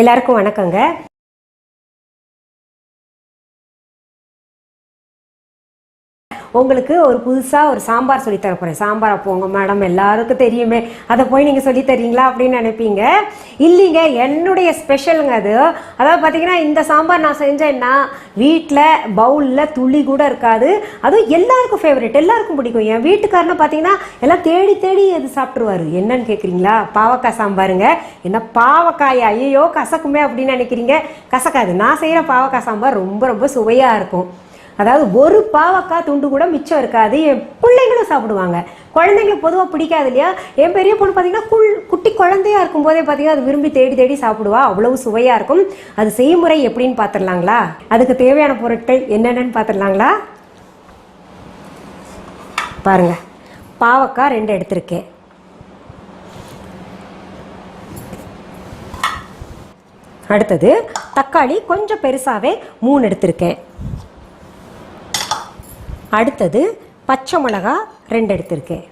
எல்லாருக்கும் வணக்கங்க. உங்களுக்கு ஒரு புதுசாக ஒரு சாம்பார் சொல்லி தர போகிறேன். சாம்பார் போங்க மேடம், எல்லாருக்கும் தெரியுமே, அதை போய் நீங்கள் சொல்லி தரீங்களா அப்படின்னு நினைப்பீங்க. இல்லைங்க, என்னுடைய ஸ்பெஷலுங்க அது. அதாவது பார்த்தீங்கன்னா, இந்த சாம்பார் நான் செஞ்சேன்னா வீட்டில் பவுலில் துளி கூட இருக்காது. அதுவும் எல்லாருக்கும் ஃபேவரட், எல்லாருக்கும் பிடிக்கும். என் வீட்டுக்காரனை பார்த்தீங்கன்னா எல்லாம் தேடி தேடி அது சாப்பிட்ருவாரு. என்னன்னு கேட்குறீங்களா? பாவக்காய் சாம்பாருங்க. என்ன பாவக்காயா? ஐயோ கசக்குமே அப்படின்னு நினைக்கிறீங்க. கசக்காது. நான் செய்கிற பாவக்காய் சாம்பார் ரொம்ப ரொம்ப சுவையாக இருக்கும். அதாவது ஒரு பாவக்காய் துண்டு கூட மிச்சம் இருக்காது. என் பிள்ளைங்களும் சாப்பிடுவாங்க. குழந்தைங்களுக்கு பொதுவாக பிடிக்காது இல்லையா? என் பெரிய பொண்ணு பார்த்தீங்கன்னா குட்டி குழந்தையா இருக்கும் போதே பார்த்தீங்கன்னா அது விரும்பி தேடி தேடி சாப்பிடுவா. அவ்வளவு சுவையாக இருக்கும். அது செய்முறை எப்படின்னு பார்த்துடலாங்களா? அதுக்கு தேவையான பொருட்கள் என்னென்னு பார்த்துடலாங்களா? பாருங்க, பாவக்காய் 2 எடுத்திருக்கேன். அடுத்தது தக்காளி கொஞ்சம் பெருசாகவே 3 எடுத்திருக்கேன். அடுத்தது பச்சை மிளகா 2 எடுத்திருக்கேன்.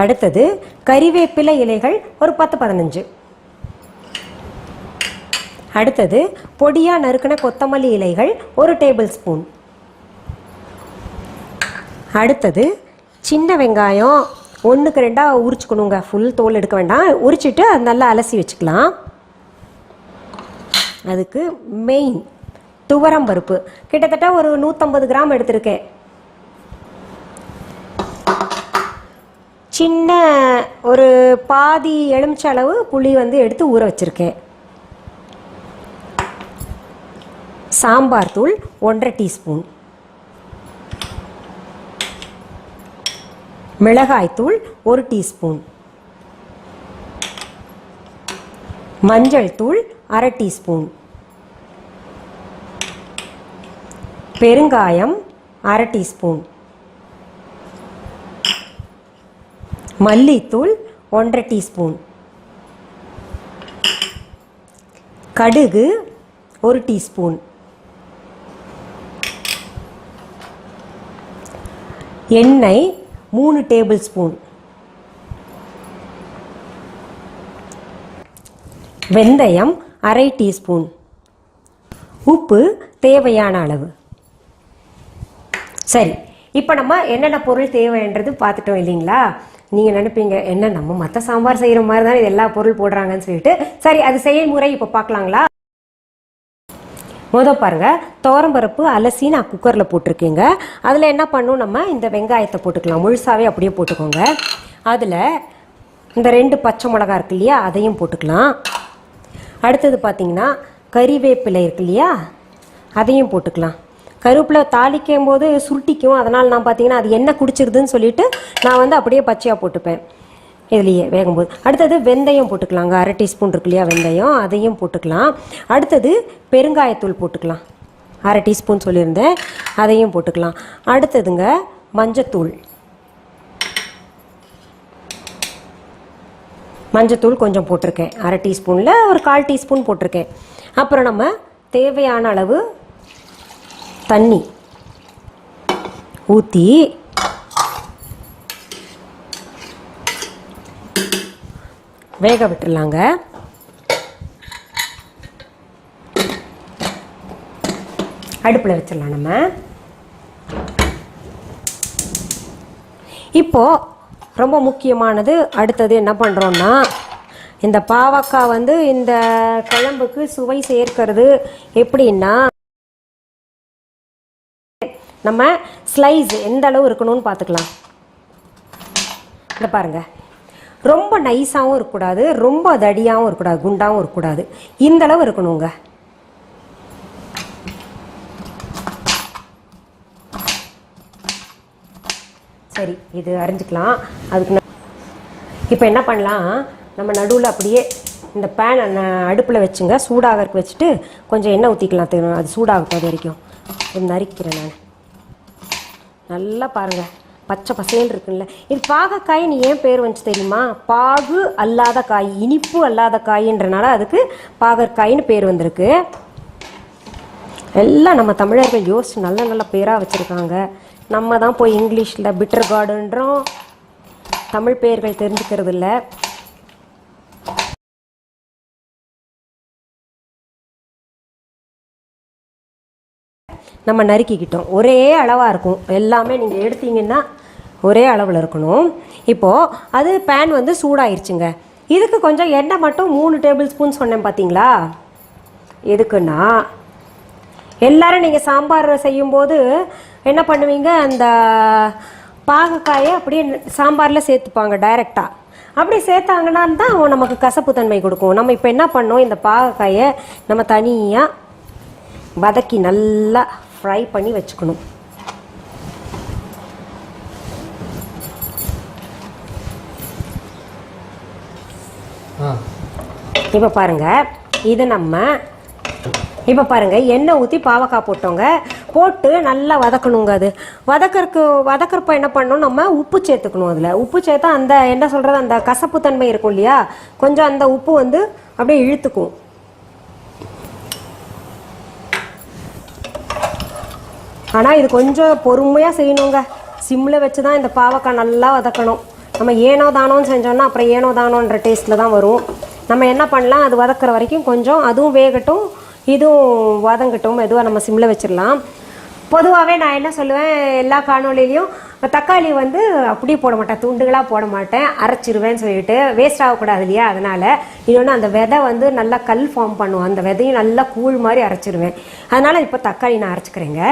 அடுத்தது கறிவேப்பிலை இலைகள் ஒரு 10-15. அடுத்தது பொடியா நறுக்கின கொத்தமல்லி இலைகள் 1 டேபிள் ஸ்பூன். அடுத்தது சின்ன வெங்காயம் 1க்கு 2 உரிச்சுக்கணுங்க. ஃபுல் தோல் எடுக்க வேண்டாம். உரிச்சிட்டு அது நல்லா அலசி வச்சுக்கலாம். அதுக்கு மெயின் துவரம் பருப்பு கிட்டத்தட்ட ஒரு 150 கிராம் எடுத்திருக்கேன். சின்ன ஒரு பாதி எலுமிச்சை அளவு புளி எடுத்து ஊற வச்சிருக்கேன். சாம்பார் தூள் 1.5 டீஸ்பூன். மிளகாய் தூள் 1 டீஸ்பூன். மஞ்சள் தூள் 1/2 டீஸ்பூன். பெருங்காயம் 1/2 டீஸ்பூன். மல்லித்தூள் 1.5 டீஸ்பூன். கடுகு 1 டீஸ்பூன். எண்ணெய் 3 டேபிள் ஸ்பூன். வெந்தயம் 1/2 டீஸ்பூன். உப்பு தேவையான அளவு. சரி, இப்போ நம்ம என்னென்ன பொருள் தேவைன்றது பார்த்துட்டோம் இல்லைங்களா? நீங்கள் நினைப்பீங்க, என்ன நம்ம மற்ற சாம்பார் செய்கிற மாதிரி தான் இது எல்லா பொருள் போடுறாங்கன்னு சொல்லிட்டு. சரி, அது செயல்முறை இப்போ பார்க்கலாங்களா? பாருங்க, துவரம்பருப்பு அலசி நான் குக்கரில் போட்டிருக்கேங்க. அதில் என்ன பண்ணும், நம்ம இந்த வெங்காயத்தை போட்டுக்கலாம். முழுசாகவே அப்படியே போட்டுக்கோங்க. அதில் இந்த 2 பச்சை மிளகா இருக்கு இல்லையா, அதையும் போட்டுக்கலாம். அடுத்தது பார்த்தீங்கன்னா கறிவேப்பிலை இருக்கு இல்லையா, அதையும் போட்டுக்கலாம். கருவேப்பிலை தாளிக்கும் போது சுருட்டிக்கும், அதனால் நான் பார்த்தீங்கன்னா அது எண்ணெய் குடிச்சிருதுன்னு சொல்லிட்டு நான் அப்படியே பச்சையாக போட்டுப்பேன் இதுலேயே வேகும்போது. அடுத்தது வெந்தயம் போட்டுக்கலாங்க. 1/2 டீஸ்பூன் இருக்கு இல்லையா வெந்தயம், அதையும் போட்டுக்கலாம். அடுத்தது பெருங்காயத்தூள் போட்டுக்கலாம். 1/2 டீஸ்பூன் சொல்லியிருந்தேன், அதையும் போட்டுக்கலாம். அடுத்ததுங்க மஞ்சத்தூள். மஞ்சத்தூள் கொஞ்சம் போட்டிருக்கேன். 1/2 டீஸ்பூனில் ஒரு 1/4 டீஸ்பூன் போட்டிருக்கேன். அப்புறம் நம்ம தேவையான அளவு தண்ணி ஊற்றி வேக விட்டுடலாங்க. அடுப்பில் வச்சிடலாம் நம்ம. இப்போது ரொம்ப முக்கியமானது அடுத்தது என்ன பண்ணுறோன்னா, இந்த பாவக்காய் இந்த குழம்புக்கு சுவை சேர்க்கிறது எப்படின்னா, நம்ம ஸ்லைஸ் எந்த அளவு இருக்கணும்னு பார்த்துக்கலாம். இந்த பாருங்கள், ரொம்ப நைஸாகவும் இருக்கக்கூடாது, ரொம்ப தடியாகவும் இருக்கக்கூடாது, குண்டாகவும் இருக்கக்கூடாது. இந்த அளவு இருக்கணுங்க. சரி, இது அரைஞ்சிக்கலாம். அதுக்கு இப்போ என்ன பண்ணலாம், நம்ம நடுவில் அப்படியே இந்த பேன் அடுப்பில் வச்சுங்க. சூடாகிறதுக்கு வச்சுட்டு கொஞ்சம் எண்ணெய் ஊற்றிக்கலாம். தெரியும், அது சூடாகட்டும். அது வரைக்கும் நறுக்கிறேன் நான். நல்லா பாருங்கள், பச்சை பசேல் இருக்குல்ல. இது பாகக்காயின்னு ஏன் பேர் வந்துச்சு தெரியுமா? பாகு அல்லாத காய், இனிப்பு அல்லாத காயின்றனால அதுக்கு பாகற்காயின்னு பேர் வந்திருக்கு. எல்லாம் நம்ம தமிழர்கள் யோசிச்சு நல்ல நல்ல பேராக வச்சுருக்காங்க. நம்ம தான் போய் இங்கிலீஷில் பிட்டர் கார்டுன்றோம். தமிழ் பெயர்கள் தெரிஞ்சுக்கிறது இல்லை. நம்ம நறுக்கிக்கிட்டோம். ஒரே அளவாக இருக்கும் எல்லாமே. நீங்கள் எடுத்தீங்கன்னா ஒரே அளவில் இருக்கணும். இப்போது அது பேன் வந்து சூடாயிருச்சுங்க. இதுக்கு கொஞ்சம் எண்ணெய் மட்டும் 3 டேபிள் ஸ்பூன் சொன்னேன் பார்த்தீங்களா? எதுக்குன்னா எல்லோரும் நீங்கள் சாம்பார் செய்யும்போது என்ன பண்ணுவீங்க, அந்த பாகக்காயை அப்படியே சாம்பாரில் சேர்த்துப்பாங்க டைரெக்டாக. அப்படி சேர்த்தாங்கன்னா தான் நமக்கு கசப்பு தன்மை கொடுக்கும். நம்ம இப்போ என்ன பண்ணோம், இந்த பாகக்காயை நம்ம தனியாக வதக்கி நல்லா ஃப்ரை பண்ணி வச்சுக்கணும். இப்போ பாருங்கள், இது நம்ம இப்போ பாருங்கள் எண்ணெய் ஊற்றி பாவக்காய் போட்டோங்க. போட்டு நல்லா வதக்கணுங்க. அது வதக்கிறப்ப என்ன பண்ணணும், நம்ம உப்பு சேர்த்துக்கணும். அதில் உப்பு சேர்த்தா அந்த என்ன சொல்கிறது, அந்த கசப்பு தன்மை இருக்கும் இல்லையா, கொஞ்சம் அந்த உப்பு வந்து அப்படியே இழுத்துக்கும். ஆனால் இது கொஞ்சம் பொறுமையாக செய்யணுங்க. சிம்மில் வச்சு தான் இந்த பாவக்காய் நல்லா வதக்கணும். நம்ம ஏனோ தானோன்னு செஞ்சோன்னா அப்புறம் ஏனோ தானோன்ற டேஸ்ட்டில் தான் வரும். நம்ம என்ன பண்ணலாம், அது வதக்கிற வரைக்கும் கொஞ்சம் அதுவும் வேகட்டும், இதுவும் வதங்கட்டும். மெதுவாக நம்ம சிம்மில் வச்சிடலாம். பொதுவாகவே நான் என்ன சொல்லுவேன், எல்லா காணொலியிலையும் தக்காளி வந்து அப்படியே போட மாட்டேன், துண்டுகளாக போட மாட்டேன், அரைச்சிருவேன்னு சொல்லிட்டு வேஸ்ட் ஆகக்கூடாது இல்லையா. அதனால் இன்னொன்று அந்த விதை வந்து நல்லா கல் ஃபார்ம் பண்ணுவோம், அந்த விதையும் நல்லா கூழ் மாதிரி அரைச்சிருவேன். அதனால் இப்போ தக்காளி நான் அரைச்சிக்கிறேங்க.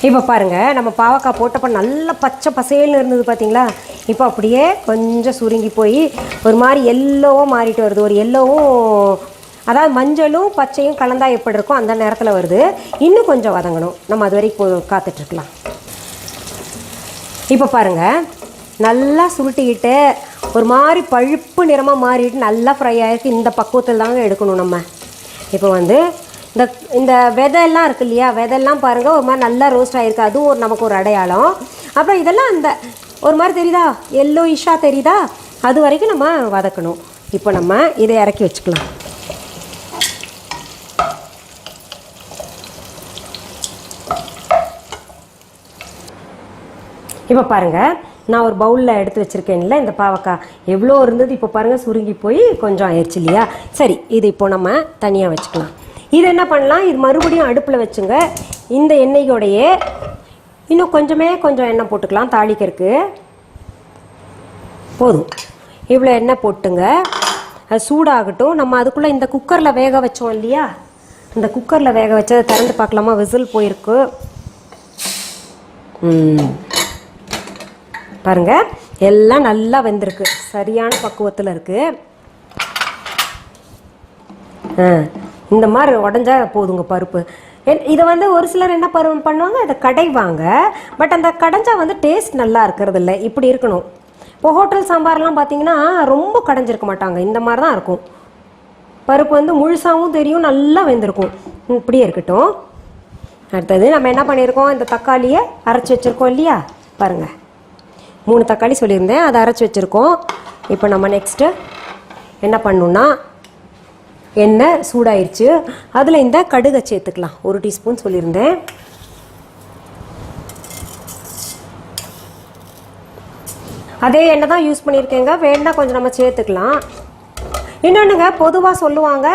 இப்போ பாருங்கள், நம்ம பாவக்காய் போட்டப்போ நல்லா பச்சை பசேல்னு இருந்தது பார்த்தீங்களா. இப்போ அப்படியே கொஞ்சம் சுருங்கி போய் ஒரு மாதிரி எல்லோவாக மாறிட்டு வருது. ஒரு எல்லோவும், அதாவது மஞ்சளும் பச்சையும் கலந்தா எப்படி இருக்கும் அந்த நேரத்தில் வருது. இன்னும் கொஞ்சம் வதங்கணும், நம்ம அது வரைக்கும் காத்துட்ருக்கலாம். இப்போ பாருங்கள், நல்லா சுருட்டிக்கிட்டு ஒரு மாதிரி பழுப்பு நிறமாக மாறிட்டு நல்லா ஃப்ரை ஆகிருக்கு. இந்த பக்குவத்தில் தாங்க எடுக்கணும் நம்ம. இப்போ வந்து இந்த விதையெல்லாம் இருக்குது இல்லையா, விதையெல்லாம் பாருங்கள் ஒரு மாதிரி நல்லா ரோஸ்ட் ஆகிருக்கு. அதுவும் நமக்கு ஒரு அடையாளம். அப்புறம் இதெல்லாம் அந்த ஒரு மாதிரி தெரியுதா, எல்லோயிஷாக தெரியுதா, அது வரைக்கும் நம்ம வதக்கணும். இப்போ நம்ம இதை இறக்கி வச்சுக்கலாம். இப்போ பாருங்கள், நான் ஒரு பவுலில் எடுத்து வச்சுருக்கேன்ல இந்த பாவக்காய், எவ்வளோ இருந்தது இப்போ பாருங்கள் சுருங்கி போய் கொஞ்சம் ஆயிடுச்சு இல்லையா. சரி, இது இப்போ நம்ம தனியாக வச்சுக்கலாம். இது என்ன பண்ணலாம், இது மறுபடியும் அடுப்பில் வச்சுங்க. இந்த எண்ணெயோடையே இன்னும் கொஞ்சம் எண்ணெய் போட்டுக்கலாம். தாளிக்கிறதுக்கு போதும், இவ்வளோ எண்ணெய் போட்டுங்க. அது சூடாகட்டும். நம்ம அதுக்குள்ளே இந்த குக்கரில் வேக வச்சோம் இல்லையா, இந்த குக்கரில் வேக வச்சதை திறந்து பார்க்கலாமா. விசில் போயிருக்கு பாருங்கள், எல்லாம் நல்லா வெந்திருக்கு, சரியான பக்குவத்தில் இருக்குது. இந்த மாதிரி உடஞ்சா போதுங்க பருப்பு. இதை வந்து ஒரு சிலர் என்ன பண்ணுவாங்க, அதை கடைவாங்க. பட் அந்த கடைஞ்சா வந்து டேஸ்ட் நல்லா இருக்கிறது இல்லை. இப்படி இருக்கணும். இப்போ ஹோட்டல் சாம்பார்லாம் பார்த்தீங்கன்னா ரொம்ப கடைஞ்சிருக்க மாட்டாங்க, இந்த மாதிரி தான் இருக்கும். பருப்பு வந்து முழுசாகவும் தெரியும், நல்லா வெந்திருக்கும். இப்படியே இருக்கட்டும். அடுத்தது நம்ம என்ன பண்ணியிருக்கோம், இந்த தக்காளியை அரைச்சி வச்சுருக்கோம் இல்லையா. பாருங்கள், 3 தக்காளி சொல்லியிருந்தேன், அதை அரைச்சி வச்சுருக்கோம். இப்போ நம்ம நெக்ஸ்ட்டு என்ன பண்ணணுன்னா, எண்ணெய் சூடாயிருச்சு, அதில் இந்த கடுகை சேர்த்துக்கலாம். 1 டீஸ்பூன் சொல்லியிருந்தேன். அதே எண்ணெய் தான் யூஸ் பண்ணியிருக்கேங்க, வேணா கொஞ்சம் நம்ம சேர்த்துக்கலாம். இன்னொன்றுங்க, பொதுவாக சொல்லுவாங்க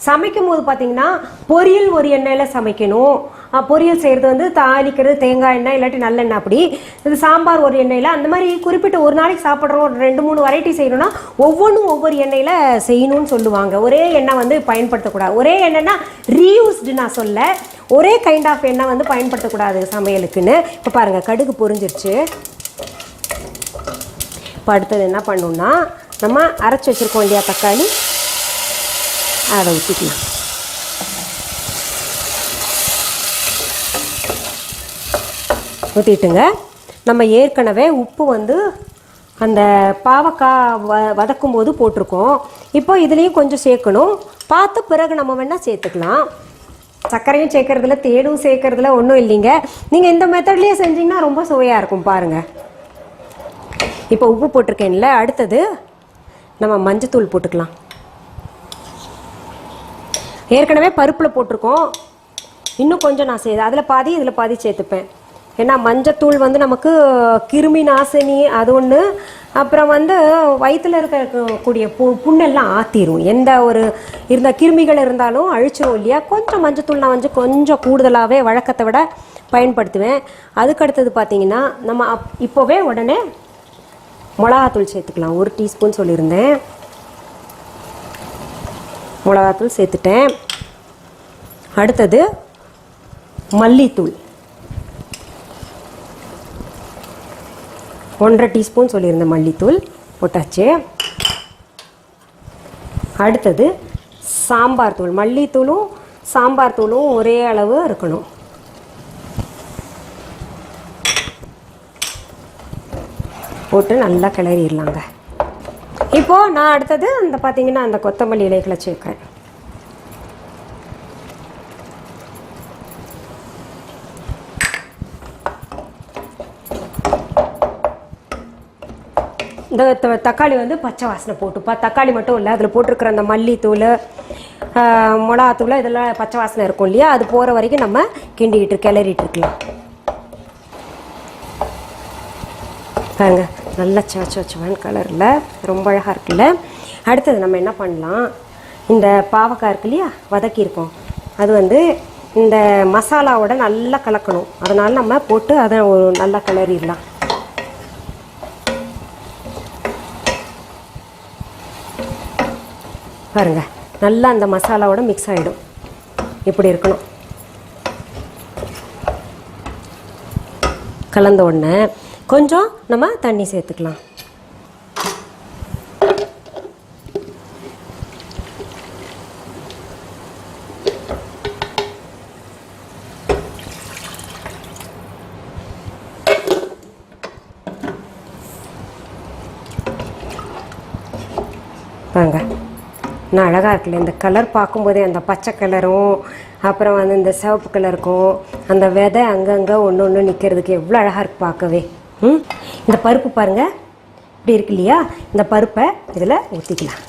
சமைக்கும் போது பார்த்தீங்கன்னா பொரியல் ஒரு எண்ணெயில் சமைக்கணும். பொரியல் செய்கிறது வந்து தாளிக்கிறது தேங்காய் எண்ணெய் இல்லாட்டி நல்லெண்ணெய், அப்படி இது சாம்பார் ஒரு எண்ணெயில், அந்த மாதிரி குறிப்பிட்ட ஒரு நாளைக்கு சாப்பிட்றோம் ஒரு 2-3 வெரைட்டி செய்யணும்னா ஒவ்வொன்றும் ஒவ்வொரு எண்ணெயில் செய்யணும்னு சொல்லுவாங்க. ஒரே எண்ணெய் வந்து பயன்படுத்தக்கூடாது. ஒரே எண்ணெய்னா ரீயூஸ்டு நான் சொல்ல, ஒரே கைண்ட் ஆஃப் எண்ணெய் வந்து பயன்படுத்தக்கூடாது சமையலுக்குன்னு. இப்போ பாருங்கள், கடுகு பொரிஞ்சிருச்சு. இப்போ அடுத்தது என்ன பண்ணணும்னா, நம்ம அரைச்சி வச்சுருக்கோம் இல்லையா தக்காளி, அதை ஊற்றிக்கலாம். ஊற்றிட்டுங்க, நம்ம ஏற்கனவே உப்பு வந்து அந்த பாவக்காய் வதக்கும் போது போட்டிருக்கோம். இப்போ இதுலேயும் கொஞ்சம் சேர்க்கணும். பார்த்து பிறகு நம்ம வேணால் சேர்த்துக்கலாம். சர்க்கரையும் சேர்க்கறதுல தேடும் சேர்க்கறதுல ஒன்றும் இல்லைங்க. நீங்கள் இந்த மெத்தட்லேயே செஞ்சிங்கன்னா ரொம்ப சுவையாக இருக்கும் பாருங்கள். இப்போ உப்பு போட்டிருக்கேன்ல, அடுத்தது நம்ம மஞ்சத்தூள் போட்டுக்கலாம். ஏற்கனவே பருப்பில் போட்டிருக்கோம், இன்னும் கொஞ்சம் நான் அதில் பாதி இதில் பாதி சேர்த்துப்பேன். ஏன்னா மஞ்சத்தூள் வந்து நமக்கு கிருமி நாசினி அது ஒன்று, அப்புறம் வந்து வயிற்றில் இருக்கக்கூடிய புண்ணெல்லாம் ஆற்றிடும். எந்த ஒரு இருந்த கிருமிகள் இருந்தாலும் அழிச்சிரும் இல்லையா. கொஞ்சம் மஞ்சத்தூள் நான் வந்து கொஞ்சம் கூடுதலாகவே வழக்கத்தை விட பயன்படுத்துவேன். அதுக்கடுத்தது பார்த்திங்கன்னா நம்ம இப்போவே உடனே மிளகாத்தூள் சேர்த்துக்கலாம். 1 டீஸ்பூன் சொல்லியிருந்தேன், மிளகாத்தூள் சேர்த்துட்டேன். அடுத்தது மல்லித்தூள் 1.5 டீஸ்பூன் சொல்லியிருந்தேன், மல்லித்தூள் போட்டாச்சு. அடுத்தது சாம்பார் தூள். மல்லித்தூளும் சாம்பார் தூளும் ஒரே அளவு இருக்கணும். போட்டு நல்லா கிளறிடலாங்க. இப்போது நான் அடுத்தது அந்த பார்த்திங்கன்னா அந்த கொத்தமல்லி இலைகளை சேர்க்குறேன். இந்த தக்காளி வந்து பச்சை வாசனை போட்டுப்பா. தக்காளி மட்டும் இல்லை, அதில் போட்டிருக்கிற அந்த மல்லித்தூள் மிளகாத்தூள் இதெல்லாம் பச்சை வாசனை இருக்கும் இல்லையா, அது போகிற வரைக்கும் நம்ம கிளறிட்டு இருக்கலாம். பாருங்க நல்லா சவச்சவன் கலரில் ரொம்ப அழகாக இருக்குல்ல. அடுத்தது நம்ம என்ன பண்ணலாம், இந்த பாவக்காய் இருக்கு இல்லையா வதக்கியிருக்கோம், அது வந்து இந்த மசாலாவோட நல்லா கலக்கணும். அதனால் நம்ம போட்டு அதை நல்லா கிளறிடலாம். பாருங்க நல்லா அந்த மசாலாவோட மிக்ஸ் ஆகிடும். இப்படி இருக்கணும். கலந்த உடனே கொஞ்சம் நம்ம தண்ணி சேர்த்துக்கலாம். பாருங்க நான் அழகாக இருக்குல்ல. இந்த கலர் பார்க்கும்போதே அந்த பச்சை கலரும் அப்புறம் வந்து இந்த சிவப்பு கலருக்கும் அந்த விதை அங்கங்கே ஒன்று ஒன்று நிற்கிறதுக்கு எவ்வளோ அழகாக இருக்குது பார்க்கவே. இந்த பருப்பு பாருங்கள் இப்படி இருக்கு இல்லையா, இந்த பருப்பை இதில் ஊற்றிக்கலாம்.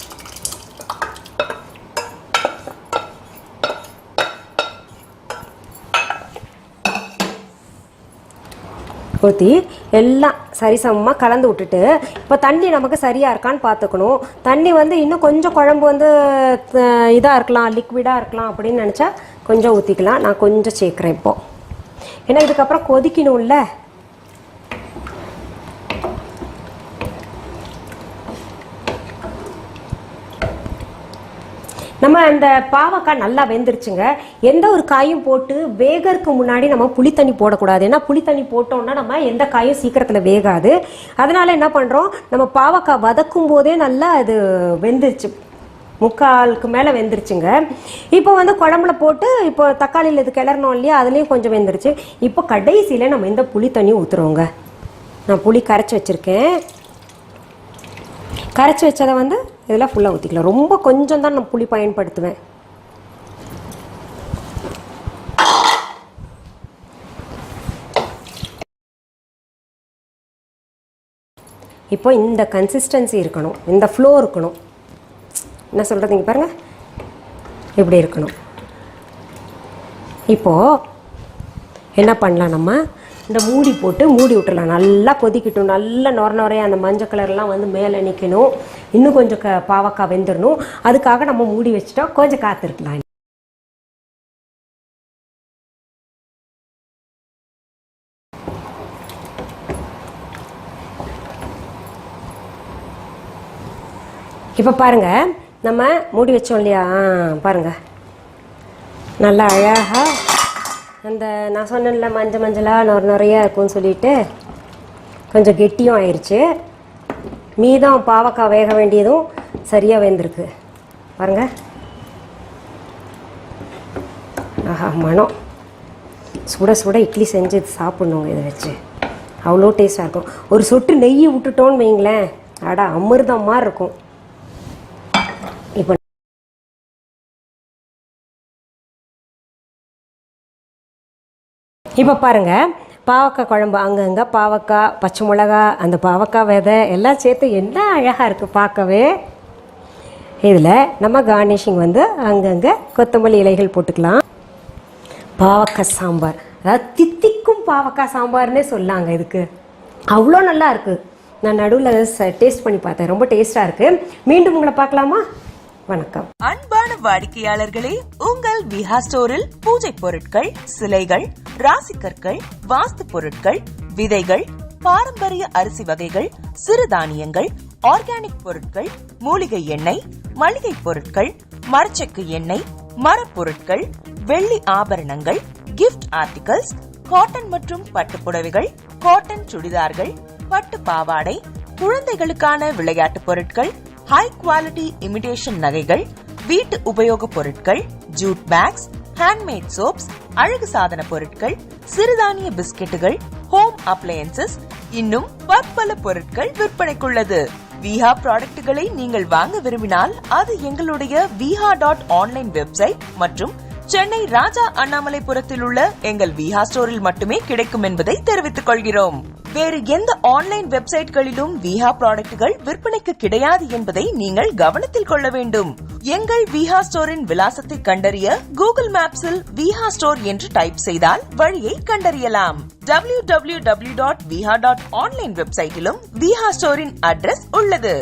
ஊற்றி எல்லாம் சரிசமமாக கலந்து விட்டுட்டு இப்போ தண்ணி நமக்கு சரியாக இருக்கான்னு பார்த்துக்கணும். தண்ணி வந்து இன்னும் கொஞ்சம் குழம்பு வந்து இதாக இருக்கலாம், லிக்விடாக இருக்கலாம் அப்படின்னு நினச்சா கொஞ்சம் ஊற்றிக்கலாம். நான் கொஞ்சம் சேர்க்குறேன் இப்போது, ஏன்னா இதுக்கப்புறம் கொதிக்கணும்ல. நம்ம அந்த பாவக்காய் நல்லா வெந்துருச்சுங்க. எந்த ஒரு காயும் போட்டு வேகறதுக்கு முன்னாடி நம்ம புளித்தண்ணி போடக்கூடாது. ஏன்னா புளித்தண்ணி போட்டோம்னா நம்ம எந்த காயும் சீக்கிரத்தில் வேகாது. அதனால என்ன பண்ணுறோம், நம்ம பாவக்காய் வதக்கும் போதே நல்லா அது வெந்துருச்சு, 3/4க்கு மேலே வெந்துருச்சுங்க. இப்போ வந்து குழம்புல போட்டு இப்போ தக்காளியில் இது கிளறணும் இல்லையா, அதுலேயும் கொஞ்சம் வெந்துருச்சு. இப்போ கடைசியில் நம்ம இந்த புளித்தண்ணி ஊற்றுறோங்க. நான் புளி கரைச்சி வச்சுருக்கேன். கரைச்சி வச்சதை வந்து இதெல்லாம் ஃபுல்லாக ஊற்றிக்கலாம். ரொம்ப கொஞ்சம் தான் நான் புளி பயன்படுத்துவேன். இப்போ இந்த கன்சிஸ்டன்சி இருக்கணும், இந்த ஃப்ளோ இருக்கணும். என்ன சொல்கிறதுங்க பாருங்கள், இப்படி இருக்கணும். இப்போது என்ன பண்ணலாம், நம்ம இந்த மூடி போட்டு மூடி விட்டுடலாம். நல்லா கொதிக்கட்டும், நல்லா நுரையா அந்த மஞ்சள் கலர்லாம் வந்து மேலே நிற்கணும். இன்னும் கொஞ்சம் பாவக்காய் வெந்துடணும். அதுக்காக நம்ம மூடி வச்சுட்டோம், கொஞ்சம் காத்திருக்கலாம். இப்போ பாருங்கள் நம்ம மூடி வச்சோம் இல்லையா, பாருங்கள் நல்லா அழகாக அந்த நான் சொன்னேன்ல மஞ்சளாக நிறையா இருக்கும்னு சொல்லிட்டு கொஞ்சம் கெட்டியும் ஆயிடுச்சு. மீதம் பாவக்காய் வேக வேண்டியதும் சரியாக வெந்திருக்கு பாருங்கள். ஆஹா மனம், சுட சுட இட்லி செஞ்சு சாப்பிட்ணுங்க இதை வச்சு, அவ்வளோ டேஸ்ட்டாக இருக்கும். ஒரு சொட்டு நெய் விட்டுட்டோன்னு வைங்களேன், அடா அமிர்தம் மாதிரி இருக்கும். இப்போ இப்போ பாருங்கள் பாவக்காய் குழம்பு, அங்கங்கே பாவக்காய், பச்சை மிளகா, அந்த பாவக்காய் விதை எல்லாம் சேர்த்து என்ன அழகாக இருக்குது பார்க்கவே. இதில் நம்ம கார்னிஷிங் வந்து அங்கங்கே கொத்தமல்லி இலைகள் போட்டுக்கலாம். பாவக்காய் சாம்பார், அதாவது தித்திக்கும் பாவக்காய் சாம்பார்னே சொல்லாங்க இதுக்கு. அவ்வளோ நல்லா இருக்கு. நான் நடுவில் டேஸ்ட் பண்ணி பார்த்தேன், ரொம்ப டேஸ்டா இருக்கு. மீண்டும் உங்களை பார்க்கலாமா? வணக்கம். அன்பான வாடிக்கையாளர்களே, உங்கள் விஹா ஸ்டோரில் பூஜை பொருட்கள், சிலைகள், ராசிக்கற்கள், வாஸ்து பொருட்கள், விதைகள், பாரம்பரிய அரிசி வகைகள், சிறுதானியங்கள், ஆர்கானிக் பொருட்கள், மூலிகை எண்ணெய், மளிகை பொருட்கள், மரச்செக்கு எண்ணெய், மரப்பொருட்கள், வெள்ளி ஆபரணங்கள், கிஃப்ட் ஆர்டிகல்ஸ், காட்டன் மற்றும் பட்டு புடவைகள், காட்டன் சுடிதார்கள், பட்டு பாவாடை, குழந்தைகளுக்கான விளையாட்டு பொருட்கள், ஹை குவாலிட்டி இமிடேஷன் நகைகள், வீட்டு உபயோக பொருட்கள், ஜூட் பேக்ஸ், ஹேண்ட்மேட் சோப்ஸ், அழகு சாதன பொருட்கள், சிறுதானிய பிஸ்கெட்டுகள், ஹோம் அப்ளையன்சஸ், இன்னும் பற்பல பொருட்கள் விற்பனைக்குள்ளது. விஹா ப்ராடக்ட்களை நீங்கள் வாங்க விரும்பினால் அது எங்களுடைய viha.online வெப்சைட் மற்றும் சென்னை ராஜா அண்ணாமலைபுரத்தில் உள்ள எங்கள் விஹா ஸ்டோரில் மட்டுமே கிடைக்கும் என்பதை தெரிவித்துக் கொள்கிறோம். வேறு எந்த ஆன்லைன் வெப்சைட்களிலும் விஹா ப்ராடக்ட்கள் விற்பனைக்கு கிடையாது என்பதை நீங்கள் கவனத்தில் கொள்ள வேண்டும். எங்கள் விஹா ஸ்டோரின் விலாசத்தை கண்டறிய கூகுள் மேப்ஸில் விஹா ஸ்டோர் என்று டைப் செய்தால் வழியை கண்டறியலாம். www.viha.online வெப்சைட்டிலும் விஹா ஸ்டோரின் அட்ரஸ் உள்ளது.